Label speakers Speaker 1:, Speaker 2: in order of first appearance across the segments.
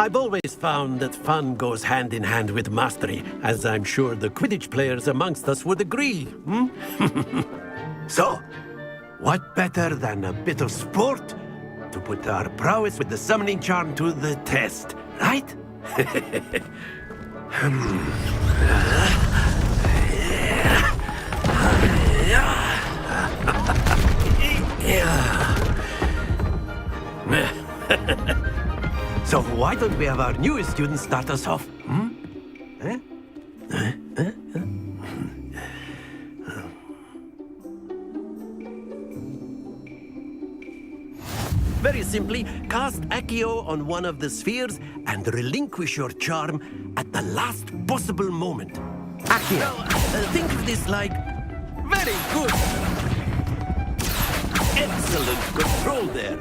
Speaker 1: I've always found that fun goes hand in hand with mastery, as I'm sure the Quidditch players amongst us would agree. So, what better than a bit of sport to put our prowess with the summoning charm to the test, right? So why don't we have our newest student start us off? Very simply, cast Accio on one of the spheres and relinquish your charm at the last possible moment. Accio. Now, think of this like... Very good! Excellent control there.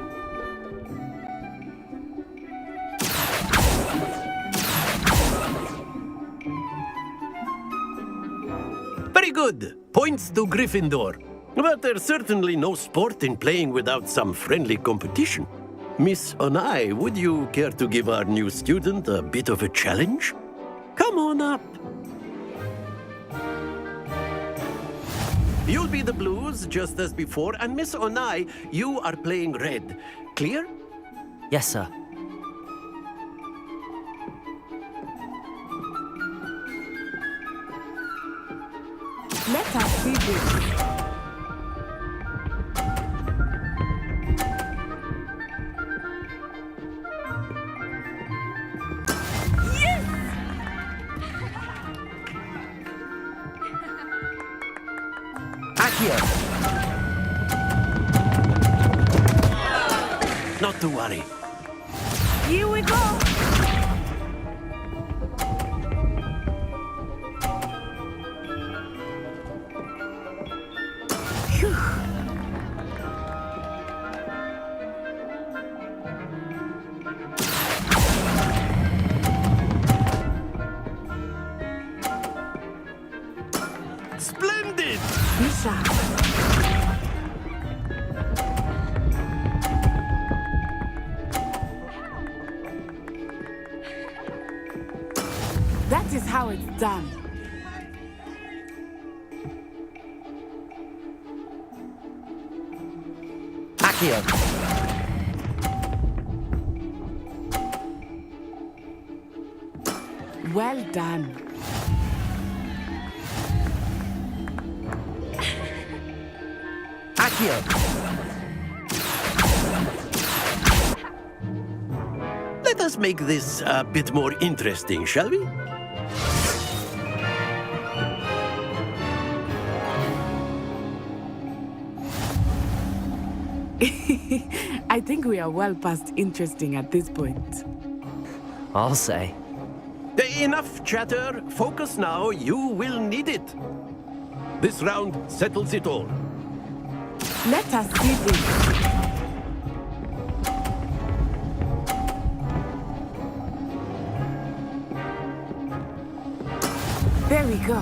Speaker 1: Very good. Points to Gryffindor. But there's certainly no sport in playing without some friendly competition. Miss Onai, would you care to give our new student a bit of a challenge? Come on up. You'll be the blues, just as before, and Miss Onai, you are playing red. Clear?
Speaker 2: Yes, sir.
Speaker 3: Let us see this.
Speaker 1: Accio. Not to worry.
Speaker 3: Here we go. Phew.
Speaker 1: Splendid!
Speaker 3: Be sharp. That is how it's done.
Speaker 2: Accio.
Speaker 3: Well done.
Speaker 2: Accio.
Speaker 1: Let us make this a bit more interesting, shall we?
Speaker 3: I think we are well past interesting at this point.
Speaker 2: I'll say.
Speaker 1: Enough chatter. Focus now. You will need it. This round settles it all.
Speaker 3: Let us see this. There we go.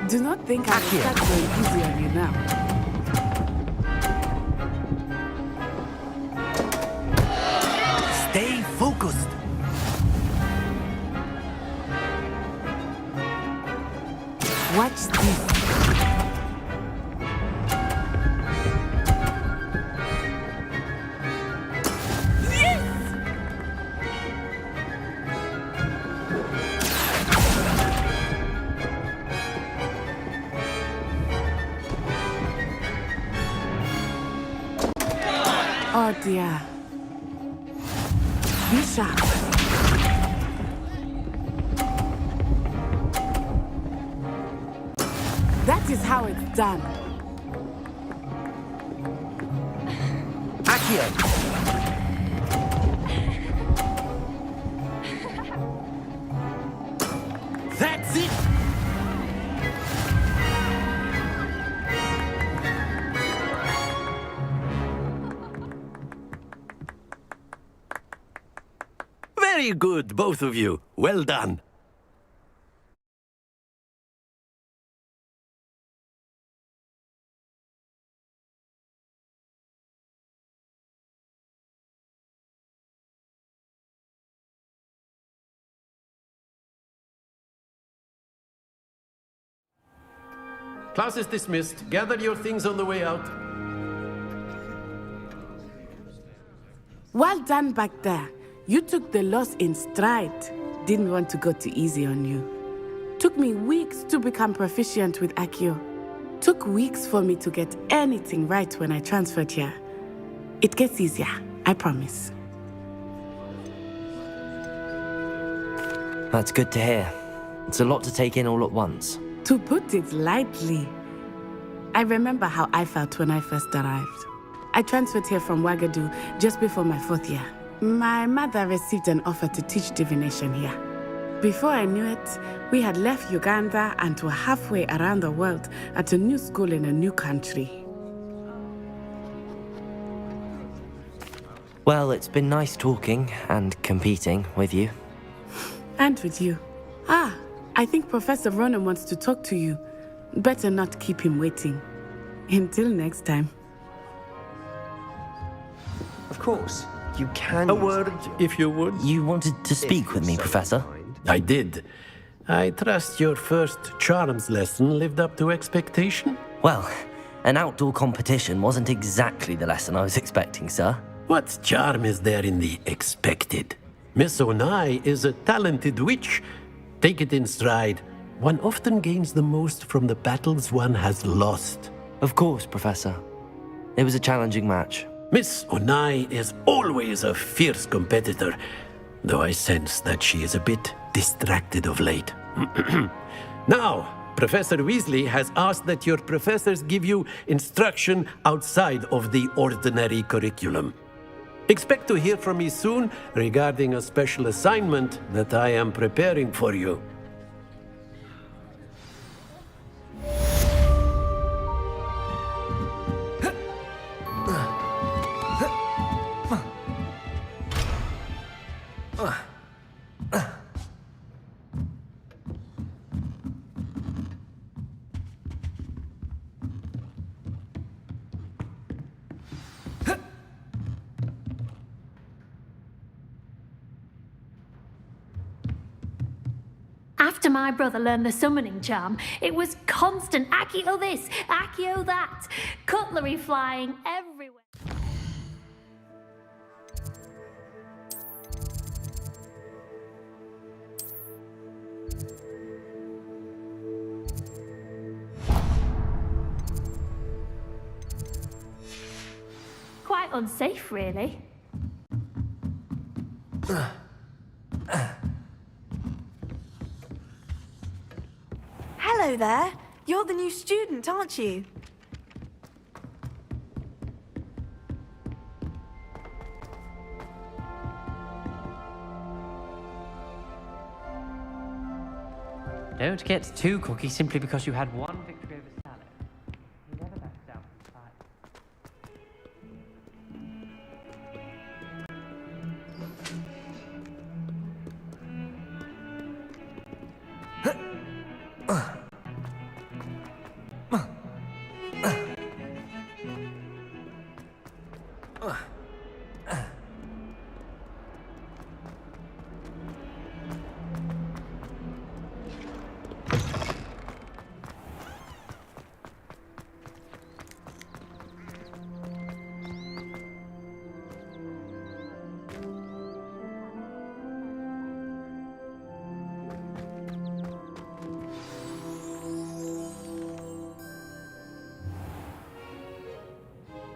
Speaker 3: Do not think I will start going easy on you now.
Speaker 1: Stay focused.
Speaker 3: Watch this. Oh dear. Be sharp. That is how it's done.
Speaker 2: Accio.
Speaker 1: That's it. Very good, both of you. Well done. class is dismissed. Gather your things on the way out.
Speaker 3: Well done back there. You took the loss in stride. Didn't want to go too easy on you. Took me weeks to become proficient with Accio. Took weeks for me to get anything right when I transferred here. It gets easier, I promise.
Speaker 2: That's good to hear. It's a lot to take in all at once.
Speaker 3: To put it lightly, I remember how I felt when I first arrived. I transferred here from Wagadu just before my 4th year. My mother received an offer to teach divination here. Before I knew it, we had left Uganda and were halfway around the world at a new school in a new country.
Speaker 2: Well, it's been nice talking and competing with you.
Speaker 3: And with you. I think Professor Ronan wants to talk to you. Better not keep him waiting. Until next time.
Speaker 4: Of course, you can.
Speaker 1: A word, if you would.
Speaker 2: You wanted to speak with me, Professor?
Speaker 1: I did. I trust your first charms lesson lived up to expectation?
Speaker 2: Well, an outdoor competition wasn't exactly the lesson I was expecting, sir.
Speaker 1: What charm is there in the expected? Miss Onai is a talented witch. Take it in stride. One often gains the most from the battles one has lost.
Speaker 2: Of course, Professor. It was a challenging match.
Speaker 1: Miss Onai is always a fierce competitor, though I sense that she is a bit distracted of late. Now, Professor Weasley has asked that your professors give you instruction outside of the ordinary curriculum. Expect to hear from me soon regarding a special assignment that I am preparing for you.
Speaker 5: After my brother learned the summoning charm, it was constant Accio this, Accio that, cutlery flying everywhere. Quite unsafe, really.
Speaker 6: Hello there. You're the new student, aren't you?
Speaker 7: Don't get too cocky simply because you had one victory over Sally. You never back down from the fight.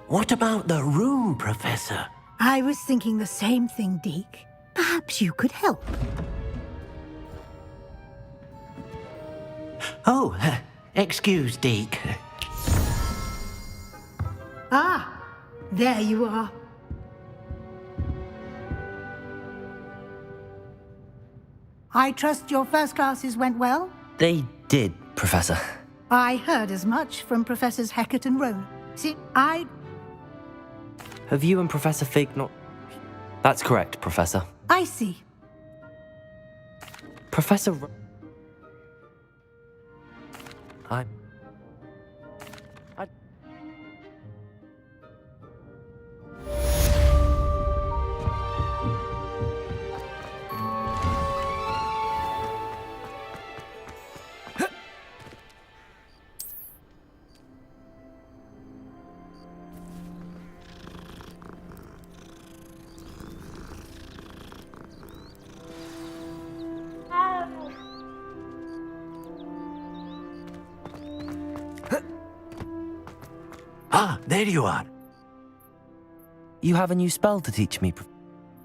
Speaker 1: What about the room, Professor?
Speaker 8: I was thinking the same thing, Deke. Perhaps you could help.
Speaker 1: Oh, excuse, Deke.
Speaker 8: Ah, there you are. I trust your first classes went well?
Speaker 2: They did, Professor.
Speaker 8: I heard as much from Professors Hecat and Rowan. See,
Speaker 2: Have you and Professor Fig not... That's correct, Professor.
Speaker 8: I see.
Speaker 2: Professor... I...
Speaker 1: Ah, there you are.
Speaker 2: You have a new spell to teach me.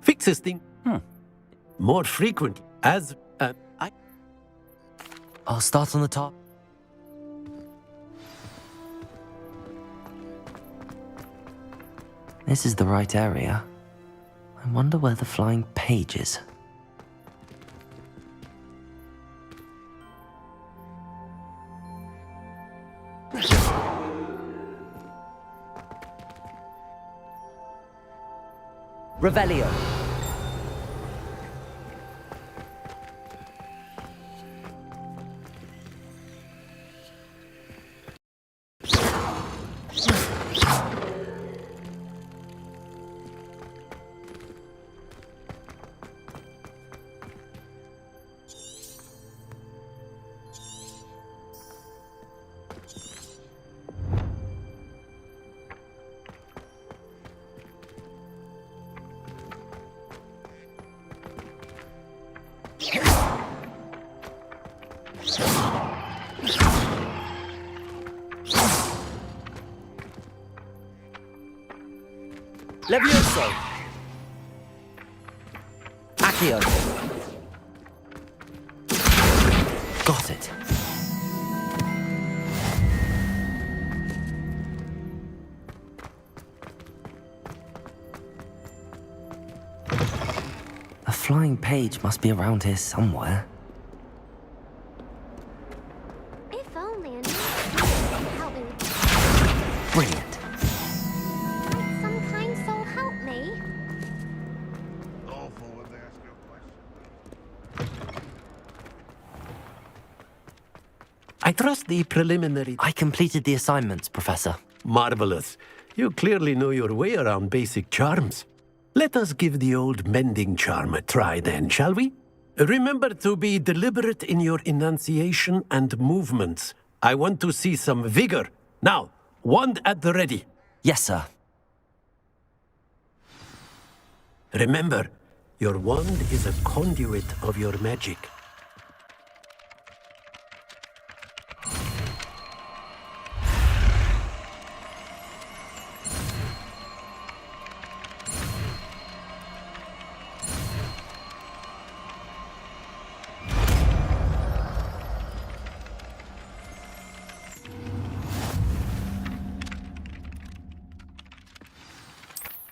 Speaker 1: Fix this thing. More frequent as
Speaker 2: I'll start on the top. This is the right area. I wonder where the flying page is. Revelio. Levioso. Accio. Got it. A flying page must be around here somewhere.
Speaker 9: If only I knew could help me with
Speaker 2: Brilliant.
Speaker 9: might some kind soul help me?
Speaker 1: I trust the preliminary.
Speaker 2: I completed the assignments, Professor.
Speaker 1: Marvelous. You clearly know your way around basic charms. Let us give the old mending charm a try then, shall we? Remember to be deliberate in your enunciation and movements. I want to see some vigor. Now, wand at the ready.
Speaker 2: Yes, sir.
Speaker 1: Remember, your wand is a conduit of your magic.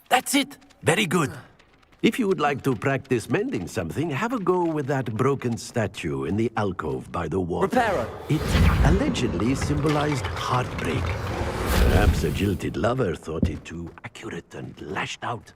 Speaker 1: That's it. Very good. If you would like to practice mending something, have a go with that broken statue in the alcove by the water.
Speaker 2: Reparo.
Speaker 1: It allegedly symbolized heartbreak. Perhaps a jilted lover thought it too accurate and lashed out.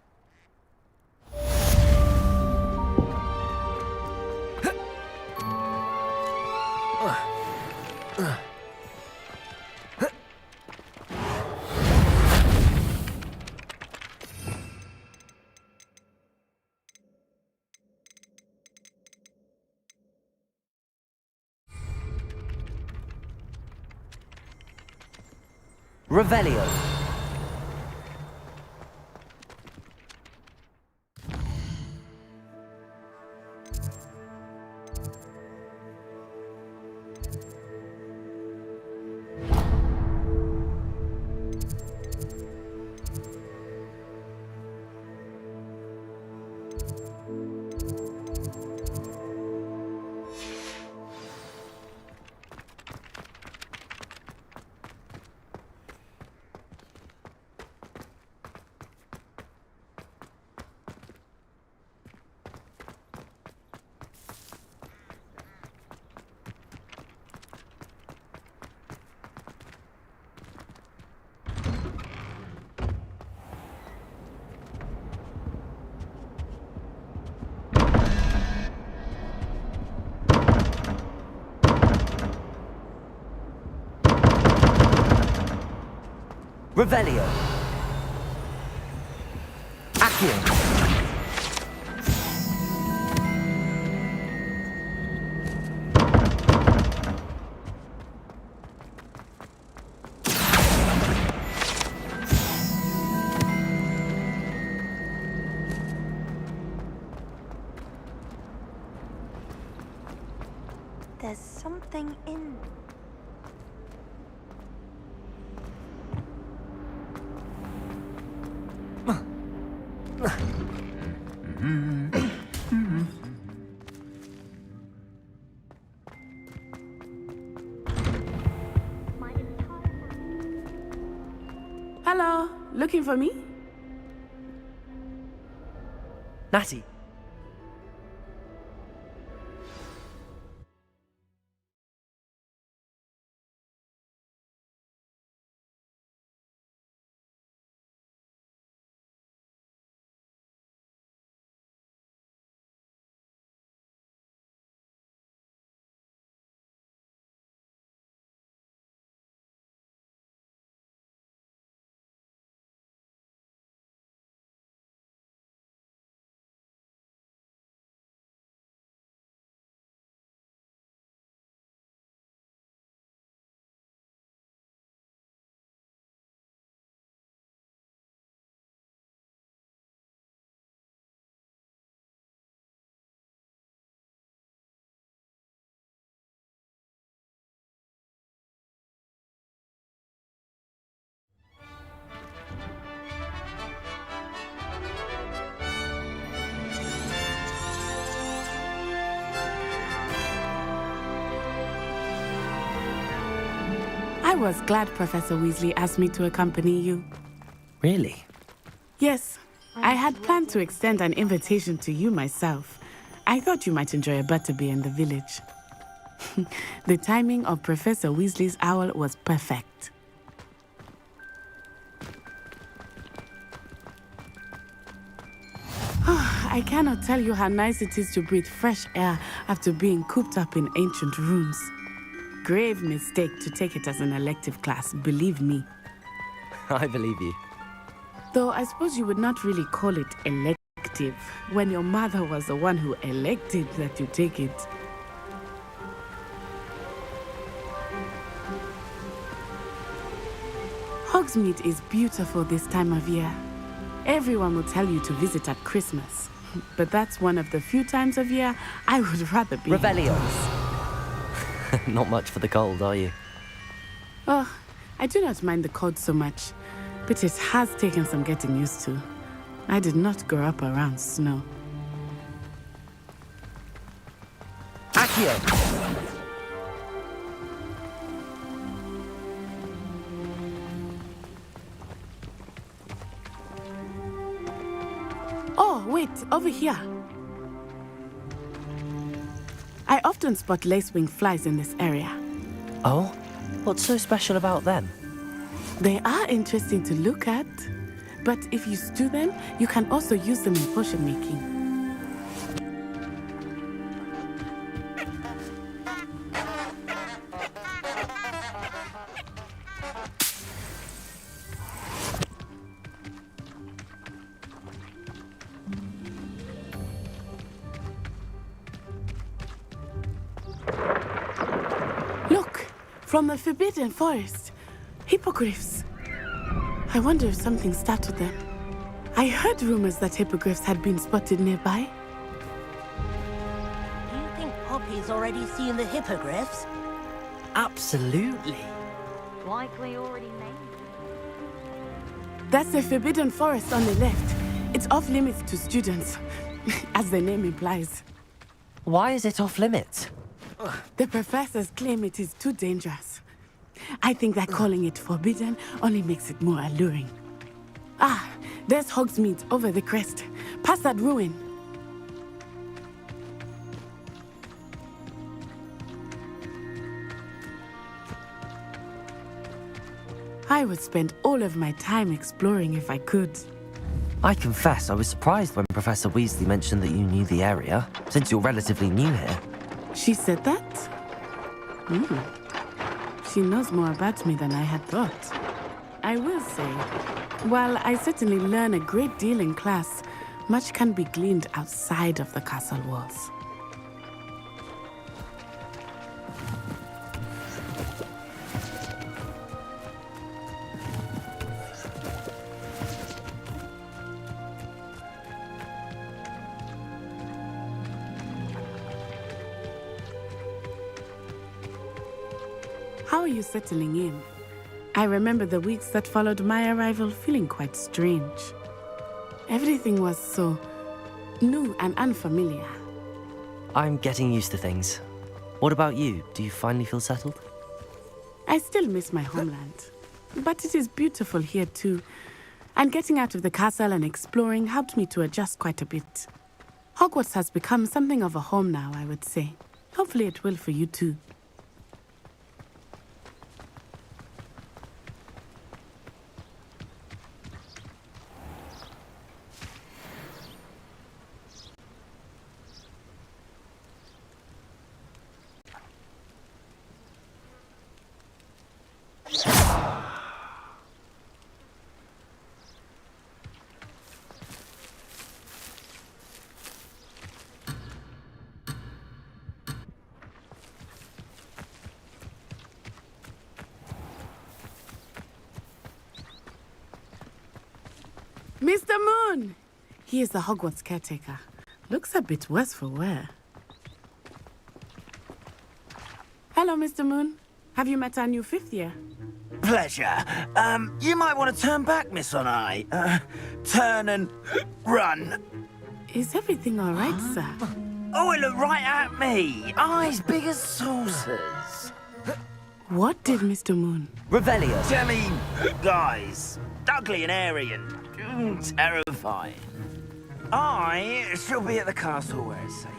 Speaker 2: Revelio. Revelio. Accio.
Speaker 6: There's something in.
Speaker 5: My entire
Speaker 3: Hello, looking for me?
Speaker 2: Natty,
Speaker 3: I was glad Professor Weasley asked me to accompany you.
Speaker 2: really?
Speaker 3: Yes, I had planned to extend an invitation to you myself. I thought you might enjoy a butterbeer in the village. The timing of Professor Weasley's owl was perfect. I cannot tell you how nice it is to breathe fresh air after being cooped up in ancient rooms. Grave mistake to take it as an elective class, believe me.
Speaker 2: I believe you.
Speaker 3: Though I suppose you would not really call it elective when your mother was the one who elected that you take it. Hogsmeade is beautiful this time of year. Everyone will tell you to visit at Christmas. But that's one of the few times of year I would rather be.
Speaker 2: Revellions. Not much for the cold, are you?
Speaker 3: Oh, I do not mind the cold so much, but it has taken some getting used to. I did not grow up around snow.
Speaker 2: Accio!
Speaker 3: Oh, wait, over here. I often spot lacewing flies in this area.
Speaker 2: Oh? What's so special about them?
Speaker 3: They are interesting to look at, but if you stew them, you can also use them in potion making. Look, from the Forbidden Forest, hippogriffs. I wonder if something startled them. I heard rumors that hippogriffs had been spotted nearby.
Speaker 10: Do you think Poppy's already seen the hippogriffs?
Speaker 2: Absolutely.
Speaker 5: likely already named.
Speaker 3: That's the Forbidden Forest on the left. It's off limits to students, as the name implies.
Speaker 2: Why is it off limits?
Speaker 3: The professors claim it is too dangerous. I think that calling it forbidden only makes it more alluring. Ah, there's Hogsmeade over the crest. Past that ruin. I would spend all of my time exploring if I could.
Speaker 2: I confess I was surprised when Professor Weasley mentioned that you knew the area, since you're relatively new here.
Speaker 3: She said that? She knows more about me than I had thought. I will say, while I certainly learn a great deal in class, much can be gleaned outside of the castle walls. How are you settling in? I remember the weeks that followed my arrival feeling quite strange. Everything was so new and unfamiliar.
Speaker 2: I'm getting used to things. What about you? Do you finally feel settled?
Speaker 3: I still miss my homeland, but it is beautiful here too. And getting out of the castle and exploring helped me to adjust quite a bit. Hogwarts has become something of a home now, I would say. Hopefully it will for you too. Mr. Moon! He is the Hogwarts caretaker. Looks a bit worse for wear. Hello, Mr. Moon. Have you met our new fifth year?
Speaker 11: Pleasure. You might want to turn back, Miss Onai. Turn and run.
Speaker 3: Is everything all right, sir?
Speaker 11: Oh, it looked right at me. Eyes big as saucers.
Speaker 3: What did Mr. Moon?
Speaker 2: Revelio.
Speaker 11: I mean, guys, ugly and airy and terrifying. I shall be at the castle where it's safe.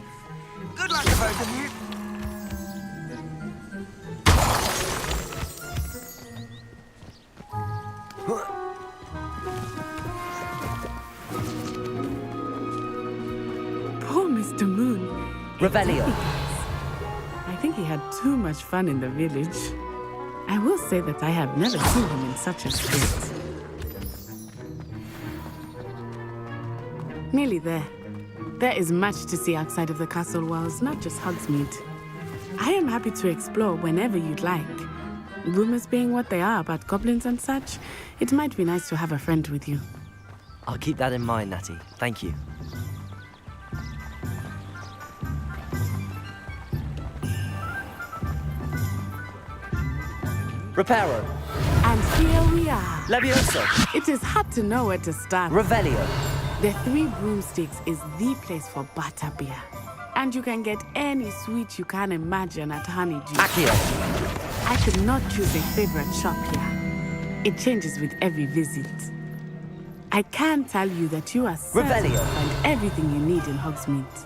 Speaker 11: Good luck to both of you.
Speaker 3: Poor Mr. Moon.
Speaker 2: Revelio.
Speaker 3: I think he had too much fun in the village. I will say that I have never seen him in such a state. Nearly there. There is much to see outside of the castle walls, not just Hogsmeade. I am happy to explore whenever you'd like. Rumors being what they are about goblins and such, it might be nice to have a friend with you.
Speaker 2: I'll keep that in mind, Natty. Thank you. Reparo.
Speaker 3: And here we are.
Speaker 2: Levioso.
Speaker 3: It is hard to know where to start.
Speaker 2: Revelio.
Speaker 3: The Three Broomsticks is the place for butterbeer. And you can get any sweet you can imagine at Honeydew.
Speaker 2: Accio.
Speaker 3: I could not choose a favorite shop here. It changes with every visit. I can tell you that you are certain
Speaker 2: Revelio.
Speaker 3: to find everything you need in Hogsmeade.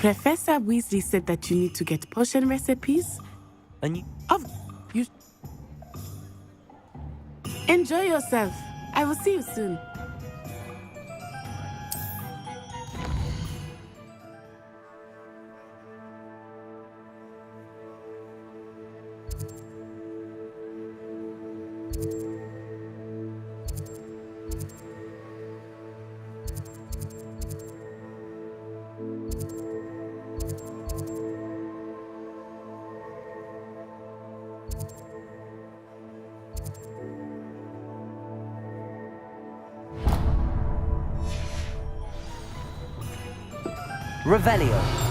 Speaker 3: Professor Weasley said that you need to get potion recipes.
Speaker 2: And you...
Speaker 3: You... Enjoy yourself. I will see you soon.
Speaker 2: Revelio.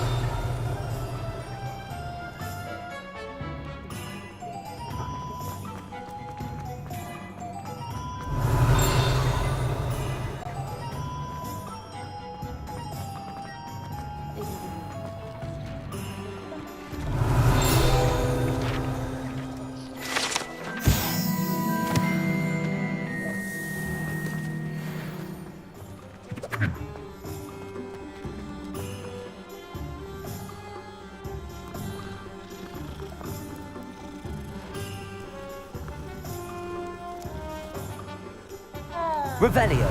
Speaker 2: Revelio.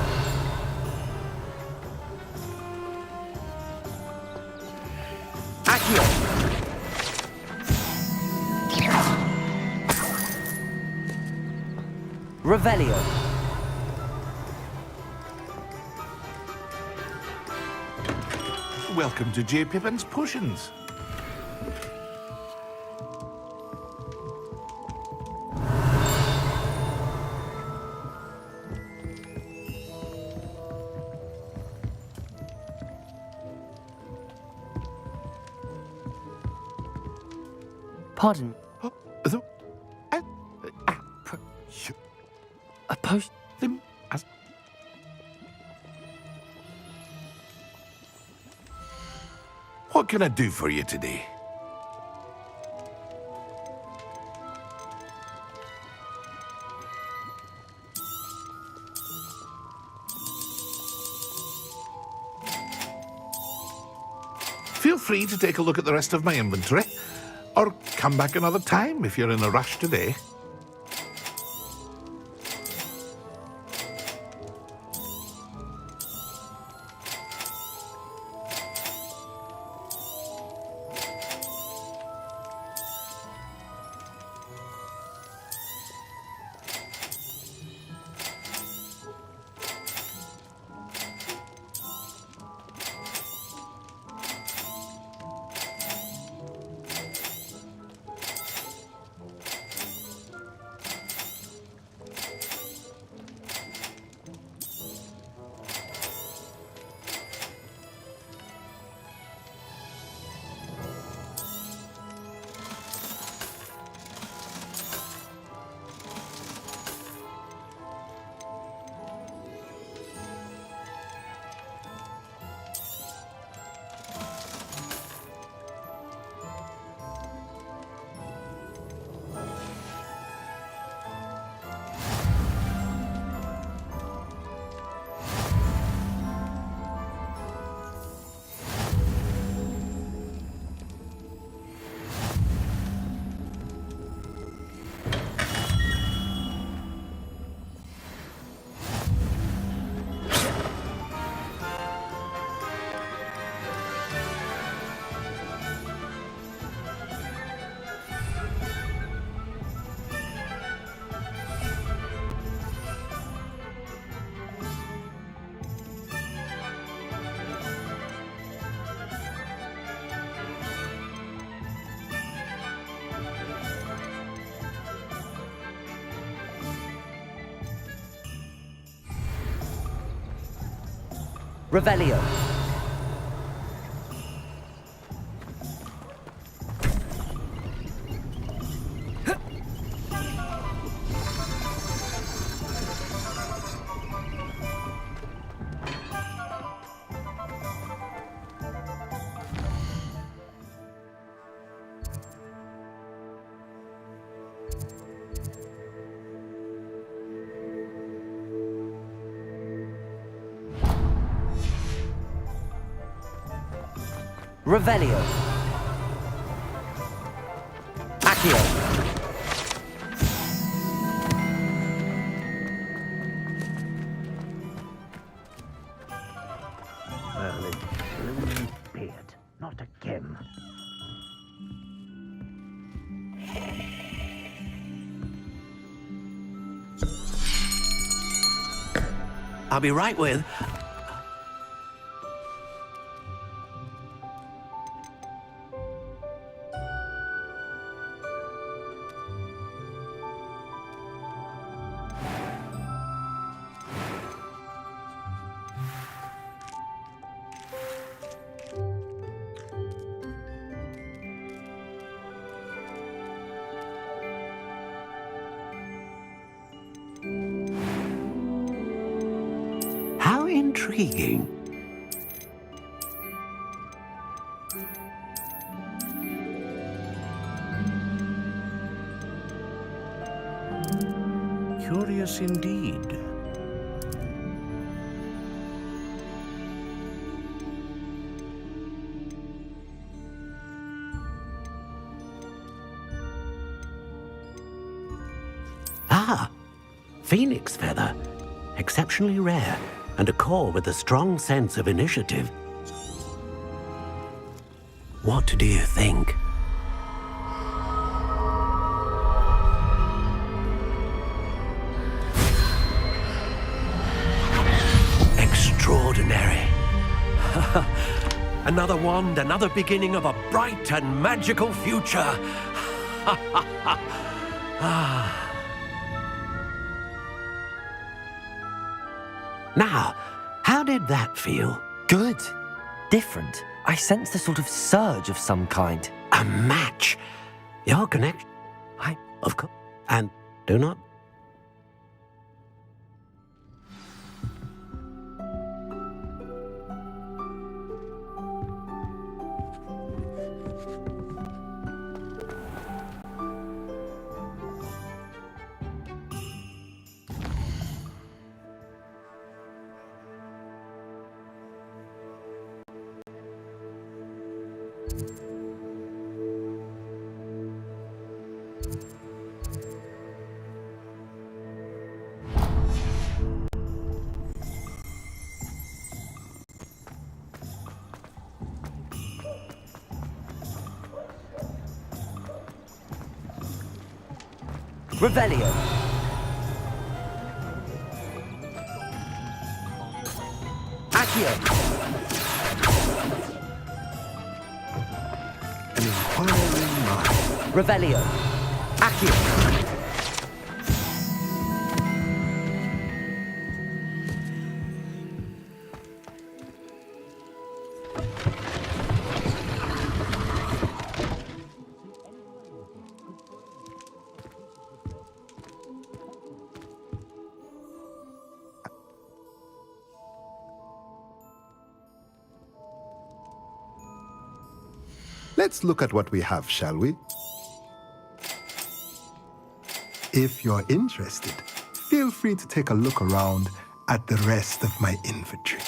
Speaker 2: Accio. Revelio.
Speaker 12: Welcome to J. Pippin's Potions.
Speaker 2: Pardon. A post...
Speaker 12: What can I do for you today? Feel free to take a look at the rest of my inventory, or come back another time if you're in a rush today.
Speaker 2: Revelio. Revelio. Accio.
Speaker 11: Well, it's blue beard, not a Kim.
Speaker 1: I'll be right with... How intriguing.
Speaker 12: Curious indeed.
Speaker 1: Ah, phoenix feather. Exceptionally rare, and a core with a strong sense of initiative. What do you think? Extraordinary. Another wand, another beginning of a bright and magical future. Now, how did that feel?
Speaker 2: Good. Different. I sensed a sort of surge of some kind.
Speaker 1: A match. Your connection. Of course. And do not.
Speaker 2: Revelio. Accio.
Speaker 12: An inquiring mind.
Speaker 2: Revelio. Accio.
Speaker 13: Let's look at what we have, shall we? If you're interested, feel free to take a look around at the rest of my inventory.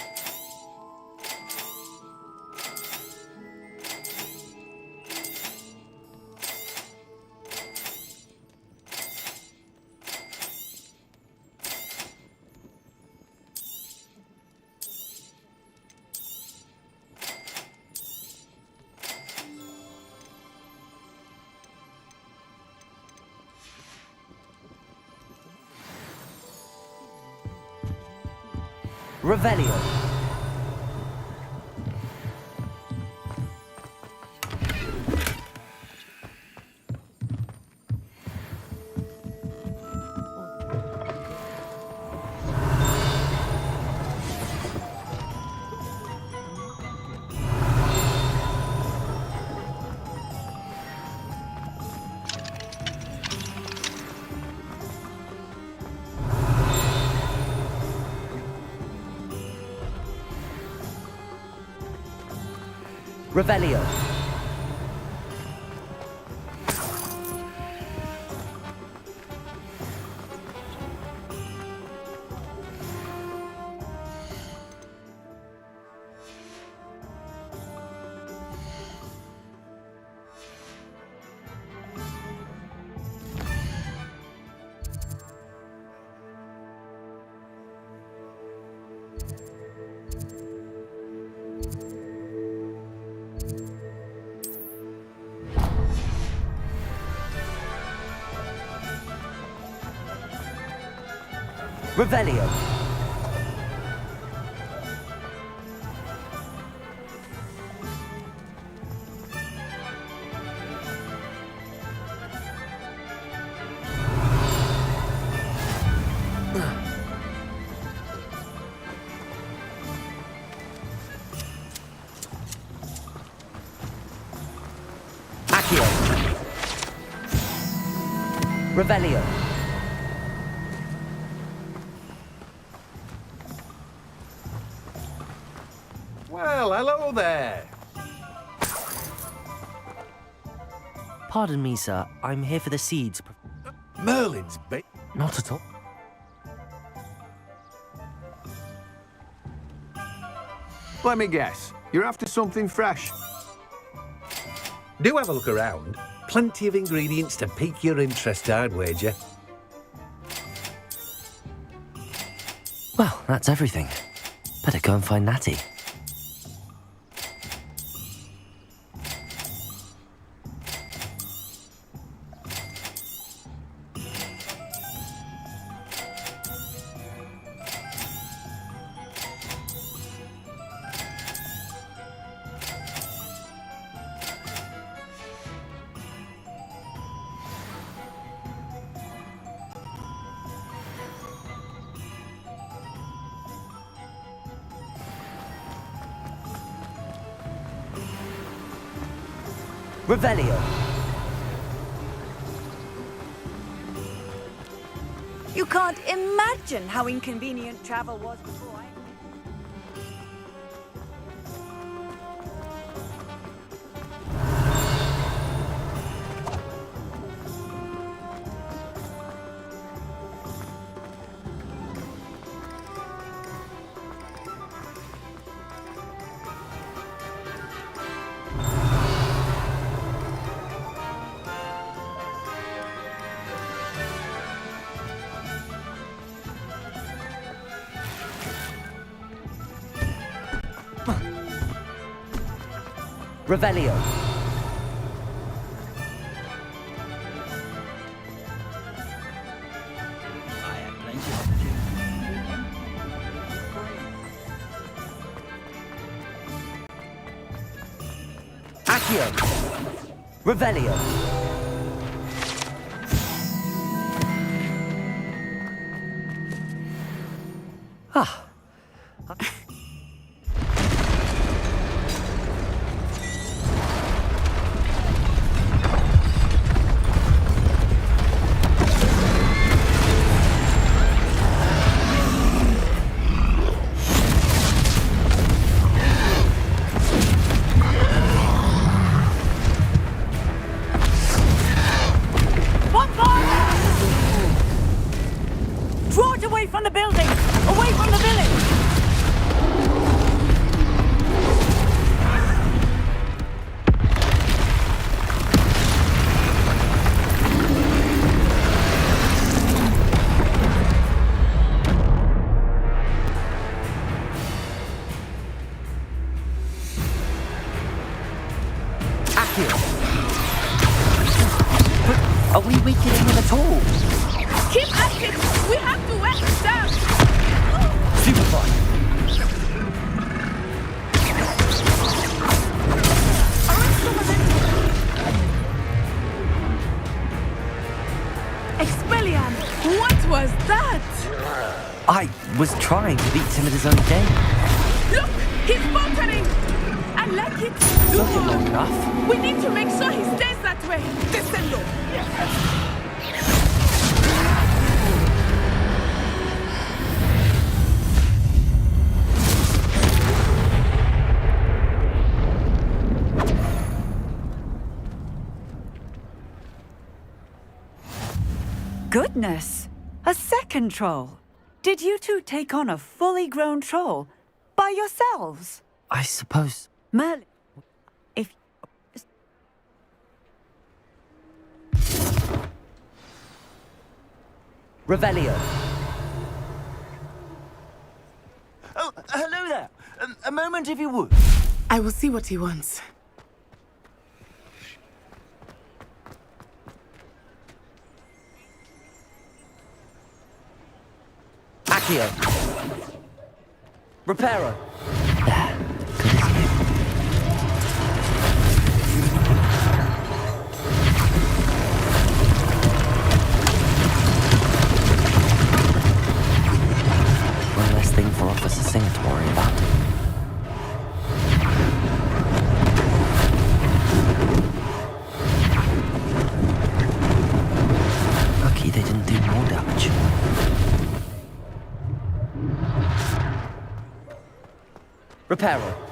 Speaker 2: Revelio. Revelio. Revelio. Accio. Revelio.
Speaker 14: Well, hello there.
Speaker 2: Pardon me, sir. I'm here for the seeds.
Speaker 14: Merlin's bait.
Speaker 2: Not at all.
Speaker 15: Let me guess. You're after something fresh.
Speaker 14: Do have a look around. Plenty of ingredients to pique your interest, I'd wager.
Speaker 2: Well, that's everything. Better go and find Natty. Revelio.
Speaker 16: You can't imagine how inconvenient travel was before I...
Speaker 2: Revelio. Accio. Revelio. Ah.
Speaker 16: Draw it away from the building! Away from the village!
Speaker 2: Accio. But are we weakening him at all?
Speaker 3: Keep at it! We have to wear it down!
Speaker 2: Superfly.
Speaker 3: Expelliarm! What was that?
Speaker 2: I was trying to beat him at his own game.
Speaker 3: Look! He's faltering! I like it!
Speaker 2: Took him long enough.
Speaker 3: We need to make sure he stays that way! Descendo!
Speaker 16: Goodness! A second troll! Did you two take on a fully grown troll by yourselves?
Speaker 2: I suppose.
Speaker 16: Merlin, if...
Speaker 2: Revelio.
Speaker 11: Oh, hello there. A moment if you would.
Speaker 3: I will see what he wants.
Speaker 2: Accio. Reparo. One less thing for Officer Singer to worry about. Lucky they didn't do more damage. Reparo.